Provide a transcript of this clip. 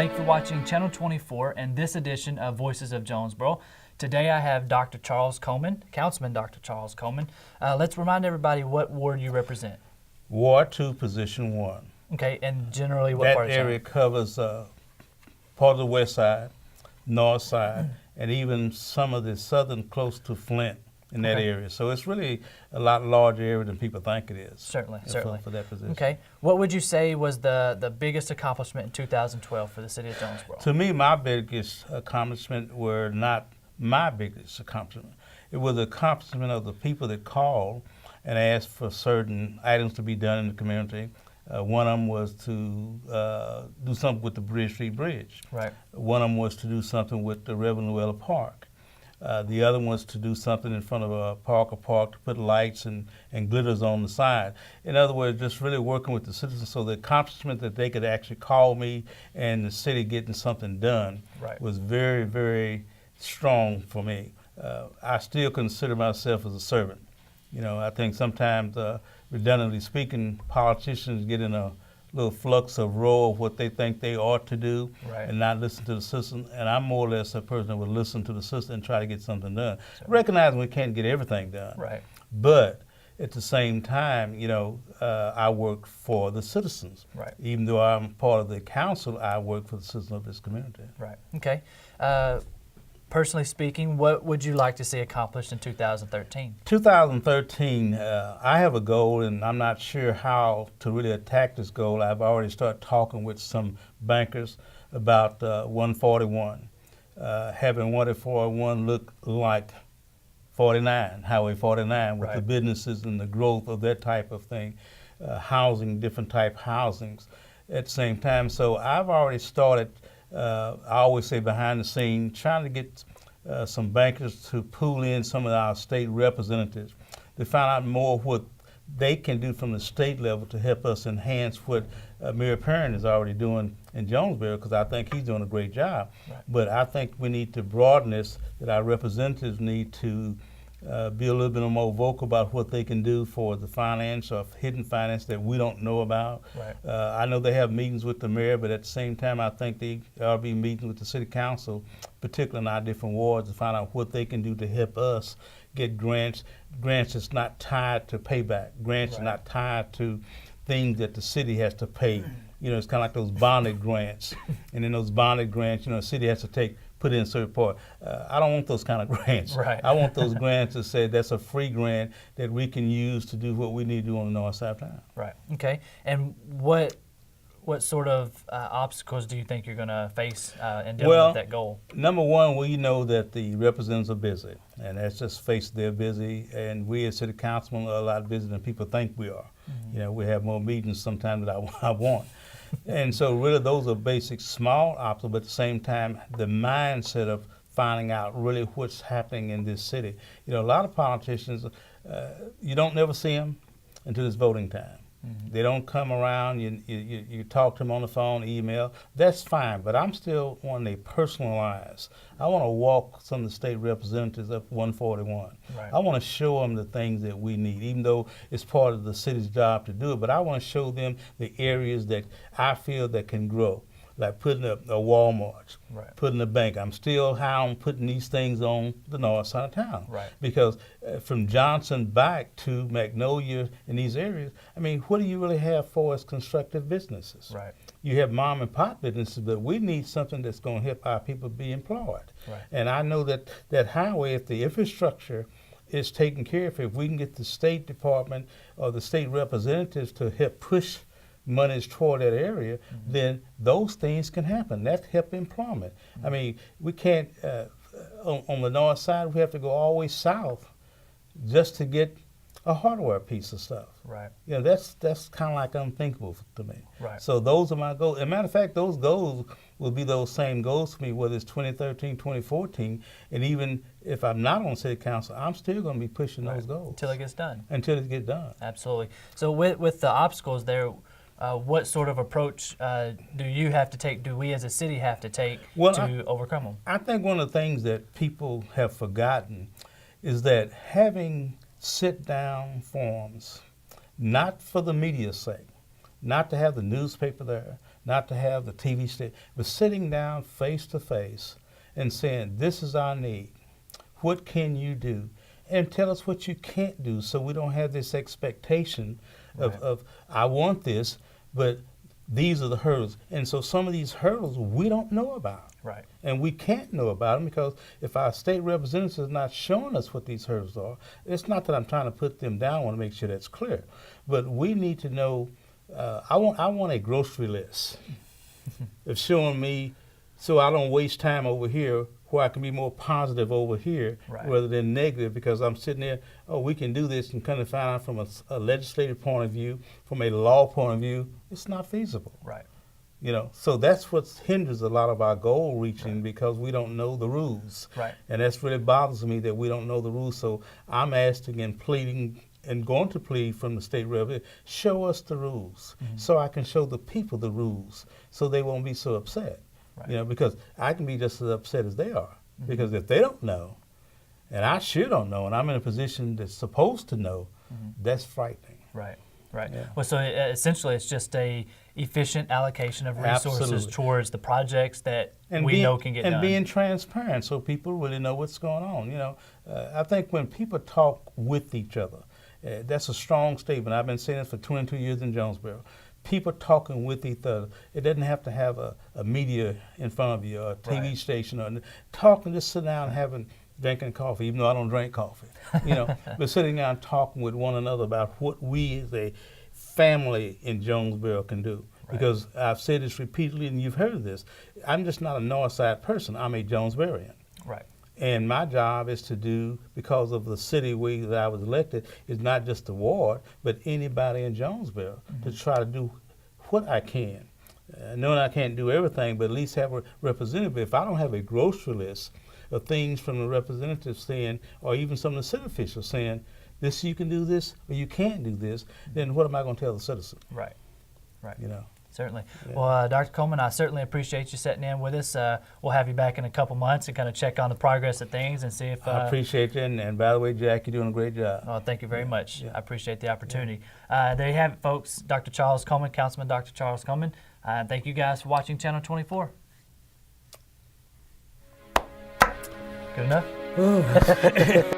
Thank you for watching Channel 24 and this edition of Voices of Jonesboro. Today I have Dr. Charles Coleman, Councilman Dr. Charles Coleman. Let's remind everybody what ward you represent. Ward 2, Position 1. Okay, and generally what That part of town? area covers part of the west side, north side, and even some of the southern close to Flint in that area. So it's really a lot larger area than people think it is. Certainly. For that position. Okay, what would you say was the biggest accomplishment in 2012 for the city of Jonesboro? To me, my biggest accomplishment were not my biggest accomplishment. It was the accomplishment of the people that called and asked for certain items to be done in the community. One of them was to do something with the Bridge Street Bridge. Right. One of them was to do something with the Reverend Luella Park. The other one was to do something in front of a park to put lights and glitters on the side. In other words, just really working with the citizens, so the accomplishment that they could actually call me and the city getting something done was very, very strong for me. I still consider myself as a servant. You know, I think sometimes, redundantly speaking, politicians get in a little flux of row of what they think they ought to do and not listen to the system. And I'm more or less a person that would listen to the system and try to get something done. Recognizing we can't get everything done. But at the same time, you know, I work for the citizens. Even though I'm part of the council, I work for the citizens of this community. Okay. Personally speaking, what would you like to see accomplished in 2013? 2013, I have a goal, and I'm not sure how to really attack this goal. I've already started talking with some bankers about 141, having 141 look like 49, Highway 49, with the businesses and the growth of that type of thing, housing, different type housings at the same time. So I've already started, I always say behind the scene, trying to get some bankers to pull in some of our state representatives to find out more what they can do from the state level to help us enhance what Mayor Perrin is already doing in Jonesboro, because I think he's doing a great job. But I think we need to broaden this, that our representatives need to be a little bit more vocal about what they can do for the finance or hidden finance that we don't know about. I know they have meetings with the mayor, but at the same time, I think they ought to be meeting with the city council, particularly in our different wards, to find out what they can do to help us get grants. Grants that's not tied to payback. Grants are not tied to things that the city has to pay. You know, it's kind of like those bonded grants. And in those bonded grants, you know, the city has to put in a certain part. I don't want those kind of grants. I want those grants to say that's a free grant that we can use to do what we need to do on the north side of town. Okay. And what sort of obstacles do you think you're going to face in dealing with that goal? Number one, we know that the representatives are busy, and let's just face it, they're busy, and we as city councilmen are a lot busier than people think we are. You know, we have more meetings sometimes than I want. And so really those are basic small obstacles, but at the same time, the mindset of finding out really what's happening in this city. You know, a lot of politicians, you don't never see them until it's voting time. They don't come around, you talk to them on the phone, email, that's fine, but I'm still wanting to personalize. I want to walk some of the state representatives up 141. I want to show them the things that we need, even though it's part of the city's job to do it, but I want to show them the areas that I feel that can grow. Like putting a Walmart, putting a bank. I'm still high on putting these things on the north side of town. Because from Johnson back to Magnolia in these areas, I mean, what do you really have for us constructive businesses? You have mom and pop businesses, but we need something that's going to help our people be employed. And I know that that highway, if the infrastructure is taken care of, if we can get the State Department or the state representatives to help push monies toward that area, then those things can happen. That help employment. I mean, we can't, on the north side, we have to go all the way south just to get a hardware piece of stuff. You know, that's kind of like unthinkable to me. So those are my goals. As a matter of fact, those goals will be those same goals for me, whether it's 2013, 2014, and even if I'm not on city council, I'm still going to be pushing those goals. Until it gets done. Until it gets done. Absolutely. So with the obstacles there, what sort of approach do you have to take, do we as a city have to take to overcome them? I think one of the things that people have forgotten is that having sit-down forums, not for the media's sake, not to have the newspaper there, not to have the TV station, but sitting down face to face and saying, this is our need. What can you do? And tell us what you can't do so we don't have this expectation of I want this, but these are the hurdles. And so some of these hurdles we don't know about. Right. And we can't know about them because if our state representative is not showing us what these hurdles are, it's not that I'm trying to put them down. I want to make sure that's clear. But we need to know, I want a grocery list of showing me so I don't waste time over here where I can be more positive over here rather than negative, because I'm sitting there, oh, we can do this, and kind of find out from a legislative point of view, from a law point of view, it's not feasible. Right. You know, so that's what hinders a lot of our goal reaching because we don't know the rules. Right. And that's really bothers me that we don't know the rules. So I'm asking and pleading and going to plead from the state representative, show us the rules so I can show the people the rules so they won't be so upset. Right. You know, because I can be just as upset as they are. Because if they don't know, and I sure don't know, and I'm in a position that's supposed to know, that's frightening. Right. Right. Yeah. Well, so essentially, it's just a efficient allocation of resources towards the projects that we know can get done. And being transparent so people really know what's going on. You know, I think when people talk with each other, that's a strong statement. I've been saying this for 22 years in Jonesboro. People talking with each other. It doesn't have to have a media in front of you or a TV station or talking. Just sit down and having drinking coffee, even though I don't drink coffee. You know, but sitting down and talking with one another about what we as a family in Jonesboro can do. Right. Because I've said this repeatedly, and you've heard this. I'm just not a north side person. I'm a Jonesborian. Right. And my job is to do, because of the city way that I was elected, is not just the ward, but anybody in Jonesboro to try to do what I can. Knowing I can't do everything, but at least have a representative. If I don't have a grocery list of things from the representatives saying, or even some of the city officials saying, this you can do this, or you can't do this, then what am I going to tell the citizen? Right. Right. You know. Certainly. Yeah. Well, Dr. Coleman, I certainly appreciate you sitting in with us. We'll have you back in a couple months and kind of check on the progress of things and see if... I appreciate you. And by the way, Jack, you're doing a great job. Oh, thank you very much. Yeah. I appreciate the opportunity. There you have it, folks. Dr. Charles Coleman, Councilman Dr. Charles Coleman. Thank you guys for watching Channel 24. Good enough?